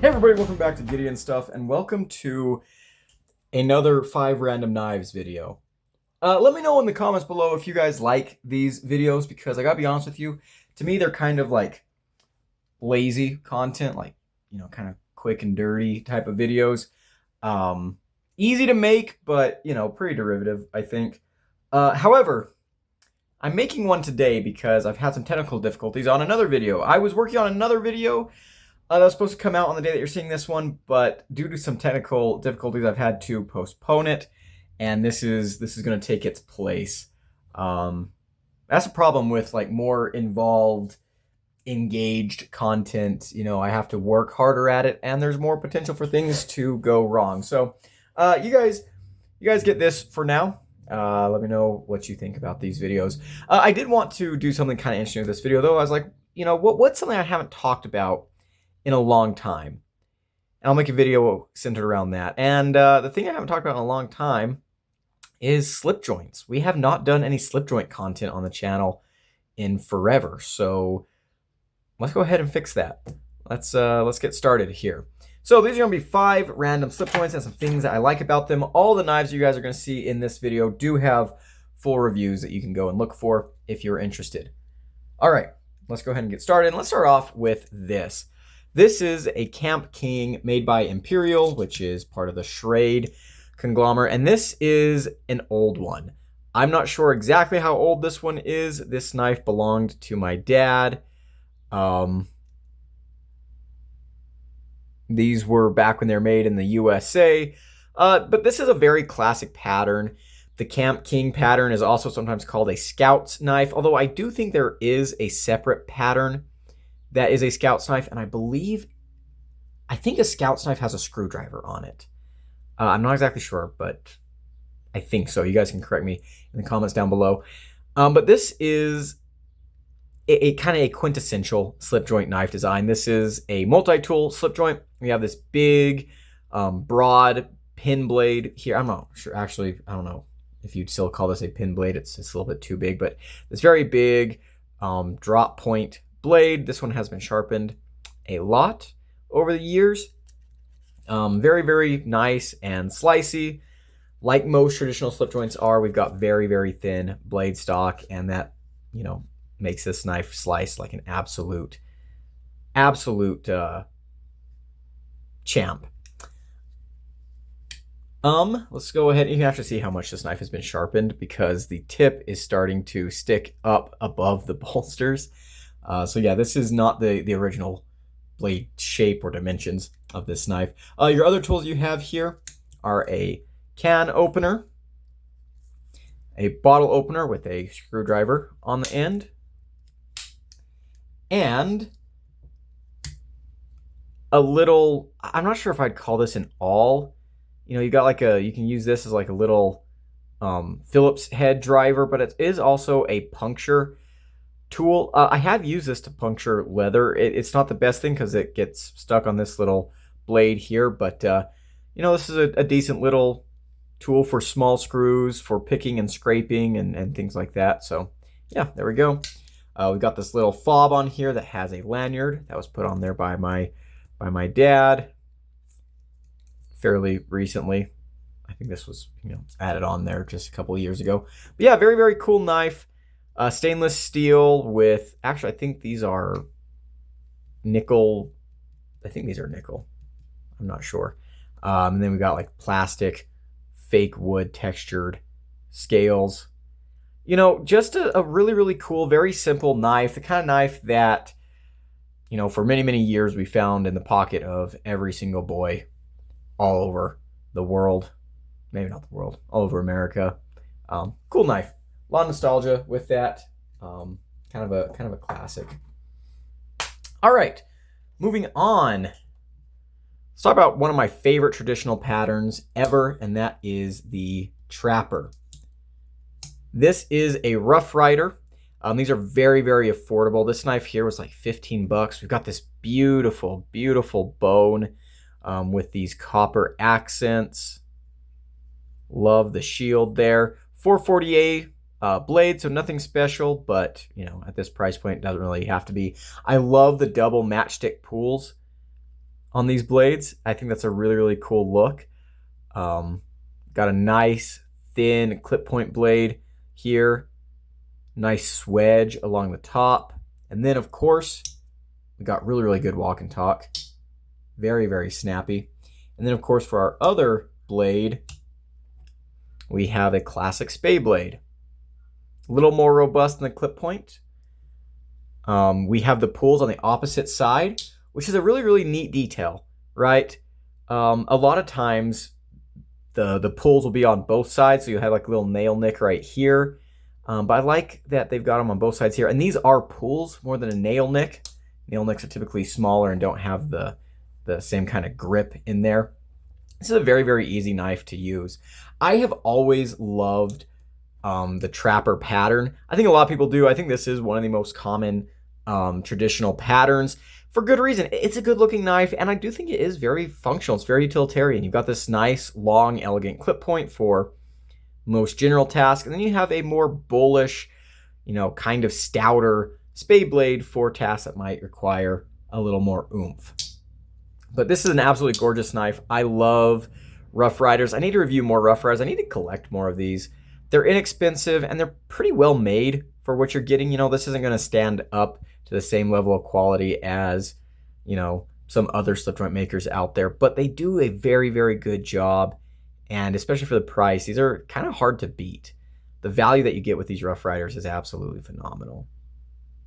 Hey everybody, welcome back to Gideon Stuff, and welcome to another 5 random knives video. Let me know in the comments below if you guys like these videos, because I gotta be honest with you, to me they're kind of like lazy content, like, kind of quick and dirty type of videos. Easy to make, but, pretty derivative, I think. However, I'm making one today because I've had some technical difficulties on another video. I was working on another video that was supposed to come out on the day that you're seeing this one, but due to some technical difficulties, I've had to postpone it, and this is going to take its place. That's a problem with like more involved, engaged content. I have to work harder at it, and there's more potential for things to go wrong. So, you guys get this for now. Let me know what you think about these videos. I did want to do something kind of interesting with this video, though. I was like, what's something I haven't talked about in a long time? And I'll make a video centered around that. And the thing I haven't talked about in a long time is slip joints. We have not done any slip joint content on the channel in forever. So let's go ahead and fix that. Let's get started here. So these are going to be 5 random slip joints and some things that I like about them. All the knives you guys are going to see in this video do have full reviews that you can go and look for if you're interested. All right, let's go ahead and get started. And let's start off with this. This is a Camp King made by Imperial, which is part of the Schrade conglomerate, and this is an old one. I'm not sure exactly how old this one is. This knife belonged to my dad. These were back when they were made in the USA, but this is a very classic pattern. The Camp King pattern is also sometimes called a Scout's knife, although I do think there is a separate pattern that is a Scout's knife, and I think a Scout's knife has a screwdriver on it. I'm not exactly sure, but I think so. You guys can correct me in the comments down below. But this is a kind of a quintessential slip joint knife design. This is a multi-tool slip joint. We have this big, broad pin blade here. I'm not sure, actually, I don't know if you'd still call this a pin blade. It's a little bit too big, but this very big drop point blade. This one has been sharpened a lot over the years. Very, very nice and slicey. Like most traditional slip joints are, we've got very, very thin blade stock, and that, makes this knife slice like an absolute champ. Let's go ahead. You can actually see how much this knife has been sharpened because the tip is starting to stick up above the bolsters. So yeah, this is not the original blade shape or dimensions of this knife. Your other tools you have here are a can opener, a bottle opener with a screwdriver on the end, and a little, I'm not sure if I'd call this an awl. You got you can use this as like a little Phillips head driver, but it is also a puncture tool. I have used this to puncture leather. It's not the best thing because it gets stuck on this little blade here, but this is a decent little tool for small screws, for picking and scraping and things like that. So yeah, there we go. We've got this little fob on here that has a lanyard that was put on there by my dad fairly recently. I think this was added on there just a couple of years ago. But yeah, very, very cool knife. Stainless steel with, actually, I think these are nickel. I think these are nickel. I'm not sure. And then we got like plastic, fake wood textured scales. Just a really, really cool, very simple knife. The kind of knife that, for many, many years we found in the pocket of every single boy all over the world. Maybe not the world, all over America. Cool knife. A lot of nostalgia with that. Kind of a classic. All right, moving on. Let's talk about one of my favorite traditional patterns ever, and that is the Trapper. This is a Rough Rider. These are very, very affordable. This knife here was like 15 bucks. We've got this beautiful, beautiful bone with these copper accents. Love the shield there. 440A blade, so nothing special, but at this price point, it doesn't really have to be. I love the double matchstick pools on these blades. I think that's a really, really cool look. Got a nice thin clip point blade here. Nice swedge along the top. And then, of course, we got really, really good walk and talk. Very, very snappy. And then, of course, for our other blade, we have a classic spay blade. A little more robust than the clip point. We have the pulls on the opposite side, which is a really, really neat detail, right? A lot of times, the pulls will be on both sides, so you have like a little nail nick right here. But I like that they've got them on both sides here. And these are pulls more than a nail nick. Nail nicks are typically smaller and don't have the same kind of grip in there. This is a very, very easy knife to use. I have always loved the trapper pattern. I think a lot of people do. I think this is one of the most common traditional patterns for good reason. It's a good looking knife, and I do think it is very functional. It's very utilitarian. You've got this nice, long, elegant clip point for most general tasks, and then you have a more bullish, kind of stouter spay blade for tasks that might require a little more oomph. But this is an absolutely gorgeous knife. I love Rough Riders. I need to review more Rough Riders. I need to collect more of these. They're inexpensive and they're pretty well made for what you're getting. This isn't going to stand up to the same level of quality as, some other slip joint makers out there, but they do a very, very good job. And especially for the price, these are kind of hard to beat. The value that you get with these Rough Riders is absolutely phenomenal.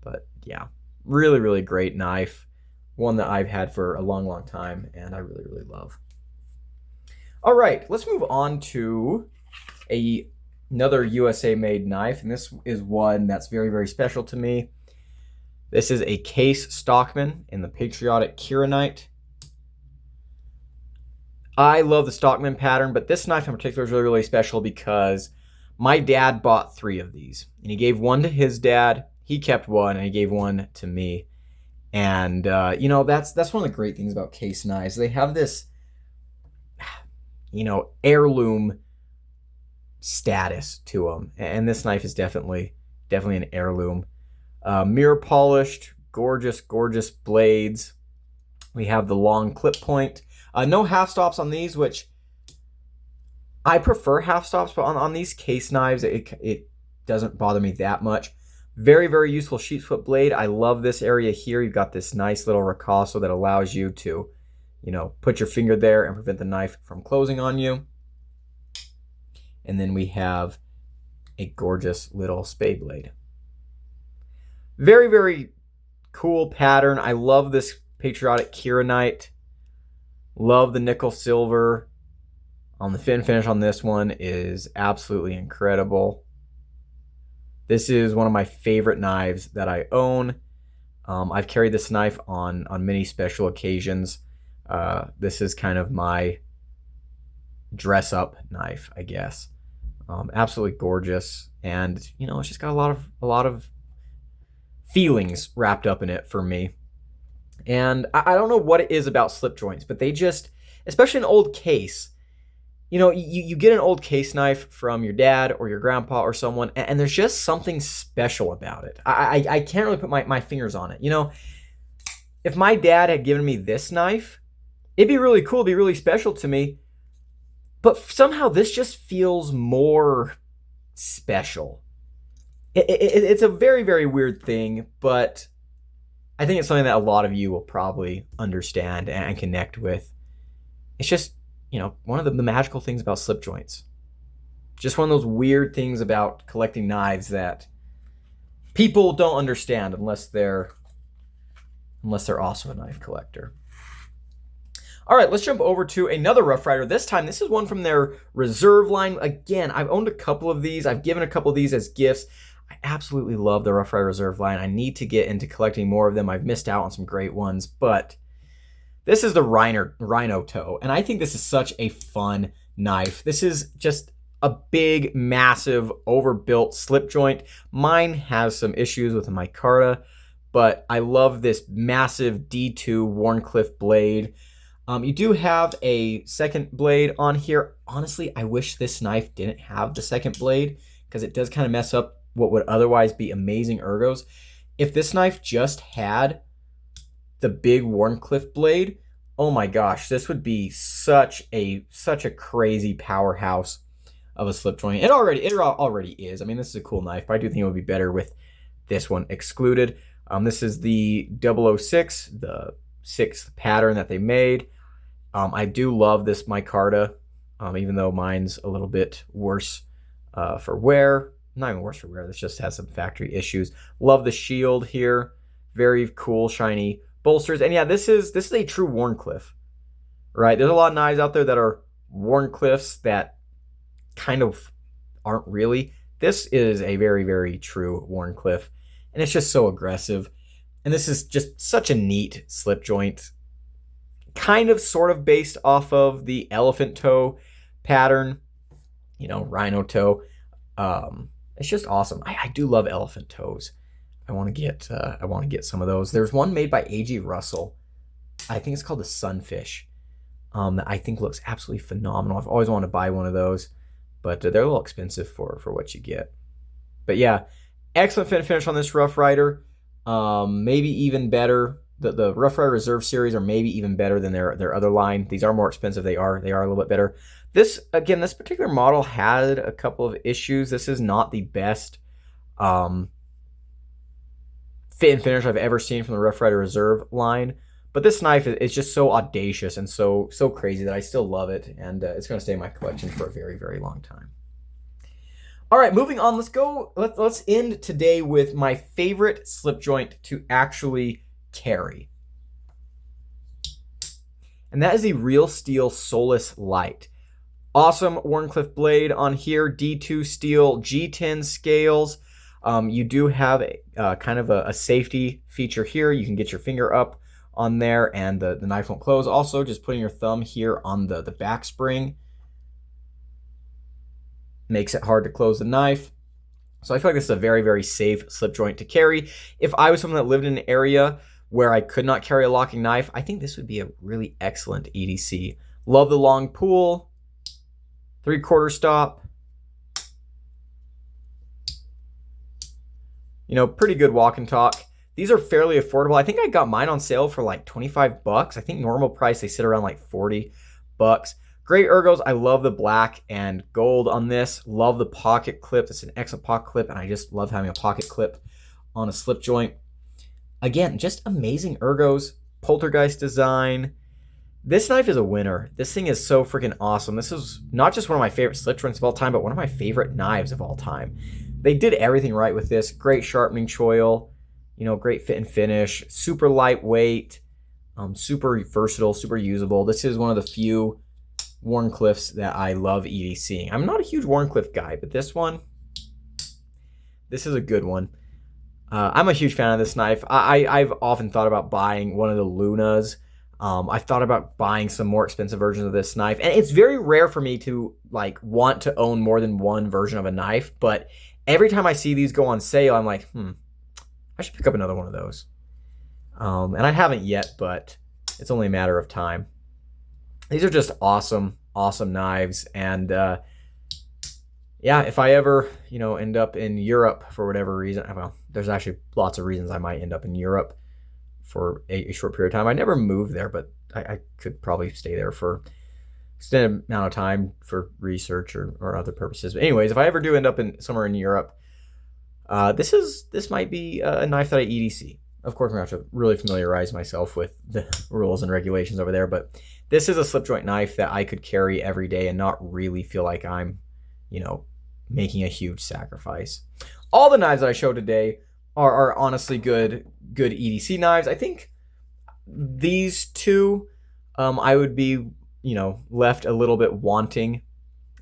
But yeah, really, really great knife. One that I've had for a long, long time, and I really, really love. All right, let's move on to another USA-made knife, and this is one that's very, very special to me. This is a Case Stockman in the Patriotic Kieranite. I love the Stockman pattern, but this knife in particular is really, really special because my dad bought 3 of these, and he gave one to his dad, he kept one, and he gave one to me. And, that's one of the great things about Case knives. They have this, heirloom status to them. And this knife is definitely an heirloom. Mirror polished, gorgeous, gorgeous blades. We have the long clip point. No half stops on these, which I prefer half stops, but on these Case knives, it doesn't bother me that much. Very, very useful sheep's foot blade. I love this area here. You've got this nice little ricasso that allows you to, put your finger there and prevent the knife from closing on you. And then we have a gorgeous little spay blade. Very, very cool pattern. I love this Patriotic Kieranite. Love the nickel silver. The fin finish on this one is absolutely incredible. This is one of my favorite knives that I own. I've carried this knife on many special occasions. This is kind of my dress-up knife, I guess. Absolutely gorgeous, and it's just got a lot of feelings wrapped up in it for me. And I don't know what it is about slip joints, but they just, especially an old Case. You get an old Case knife from your dad or your grandpa or someone, and there's just something special about it. I can't really put my fingers on it. If my dad had given me this knife, it'd be really cool, it'd be really special to me. But somehow this just feels more special. It's a very, very weird thing, but I think it's something that a lot of you will probably understand and connect with. It's just, one of the magical things about slip joints. Just one of those weird things about collecting knives that people don't understand unless they're also a knife collector. All right, let's jump over to another Rough Rider. This time, this is one from their reserve line. Again, I've owned a couple of these. I've given a couple of these as gifts. I absolutely love the Rough Rider reserve line. I need to get into collecting more of them. I've missed out on some great ones, but this is the Rhino Toe, and I think this is such a fun knife. This is just a big, massive, overbuilt slip joint. Mine has some issues with the micarta, but I love this massive D2 Wharncliffe blade. You do have a second blade on here. Honestly, I wish this knife didn't have the second blade because it does kind of mess up what would otherwise be amazing ergos. If this knife just had the big Wharncliffe blade, Oh my gosh, this would be such a crazy powerhouse of a slip joint. It already is. I mean, this is a cool knife, but I do think it would be better with this one excluded. This is the 006, the 6th pattern that they made. I do love this micarta, even though mine's a little bit worse for wear. Not even worse for wear. This just has some factory issues. Love the shield here. Very cool, shiny bolsters. And yeah, this is a true Wharncliffe, right? There's a lot of knives out there that are Wharncliffes that kind of aren't really. This is a very, very true Wharncliffe, and it's just so aggressive. And this is just such a neat slip joint, kind of sort of based off of the elephant toe pattern, rhino toe. It's just awesome. I do love elephant toes. I want to get some of those. There's one made by A.G. Russell. I think it's called the Sunfish. That I think looks absolutely phenomenal. I've always wanted to buy one of those, but they're a little expensive for what you get. But yeah, excellent fit and finish on this Rough Rider. Maybe even better. The Rough Rider Reserve series are maybe even better than their other line. These are more expensive. They are a little bit better. This particular model had a couple of issues. This is not the best fit and finish I've ever seen from the Rough Rider Reserve line. But this knife is just so audacious and so crazy that I still love it, and it's going to stay in my collection for a very, very long time. All right, moving on. Let's end today with my favorite slip joint to actually carry, and that is the Real Steel Solus Light. Awesome Wharncliffe blade on here, D2 steel, G10 scales. You do have a kind of a safety feature here. You can get your finger up on there and the knife won't close. Also, just putting your thumb here on the back spring makes it hard to close the knife. So I feel like this is a very, very safe slip joint to carry. If I was someone that lived in an area where I could not carry a locking knife, I think this would be a really excellent EDC. Love the long pull, 3/4 stop. Pretty good walk and talk. These are fairly affordable. I think I got mine on sale for like 25 bucks. I think normal price, they sit around like 40 bucks. Great ergos. I love the black and gold on this. Love the pocket clip. It's an excellent pocket clip, and I just love having a pocket clip on a slip joint. Again, just amazing ergos. Poltergeist design. This knife is a winner. This thing is so freaking awesome. This is not just one of my favorite slip joints of all time, but one of my favorite knives of all time. They did everything right with this. Great sharpening choil, great fit and finish, super lightweight, super versatile, super usable. This is one of the few Wharncliffes that I love EDCing. I'm not a huge Wharncliffe guy, but this is a good one. I'm a huge fan of this knife. I've often thought about buying one of the Lunas. I've thought about buying some more expensive versions of this knife, and it's very rare for me to want to own more than one version of a knife, but every time I see these go on sale, I'm like, I should pick up another one of those. And I haven't yet, but it's only a matter of time. These are just awesome, awesome knives. And yeah, if I ever, end up in Europe for whatever reason, well, there's actually lots of reasons I might end up in Europe for a short period of time. I never moved there, but I could probably stay there for extended amount of time for research or other purposes. But anyways, if I ever do end up somewhere in Europe, this might be a knife that I EDC. Of course, I'm going to have to really familiarize myself with the rules and regulations over there, but this is a slip joint knife that I could carry every day and not really feel like I'm, making a huge sacrifice. All the knives that I showed today are honestly good EDC knives. I think these two, I would be, left a little bit wanting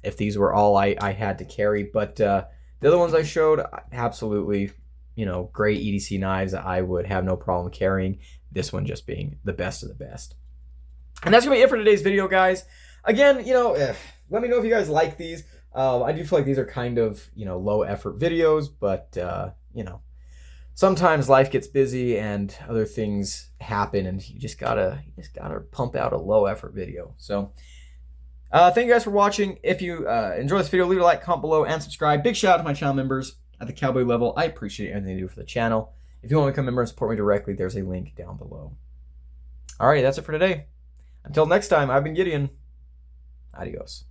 if these were all I had to carry, but the other ones I showed, absolutely, great EDC knives that I would have no problem carrying. This one just being the best of the best. And that's going to be it for today's video, guys. Again, let me know if you guys like these. I do feel like these are kind of, low effort videos, but, sometimes life gets busy and other things happen, and you just gotta pump out a low effort video. So, thank you guys for watching. If you enjoy this video, leave a like, comment below, and subscribe. Big shout out to my channel members at the Cowboy level. I appreciate everything they do for the channel. If you want to become a member and support me directly, there's a link down below. Alrighty, that's it for today. Until next time, I've been Gideon. Adios.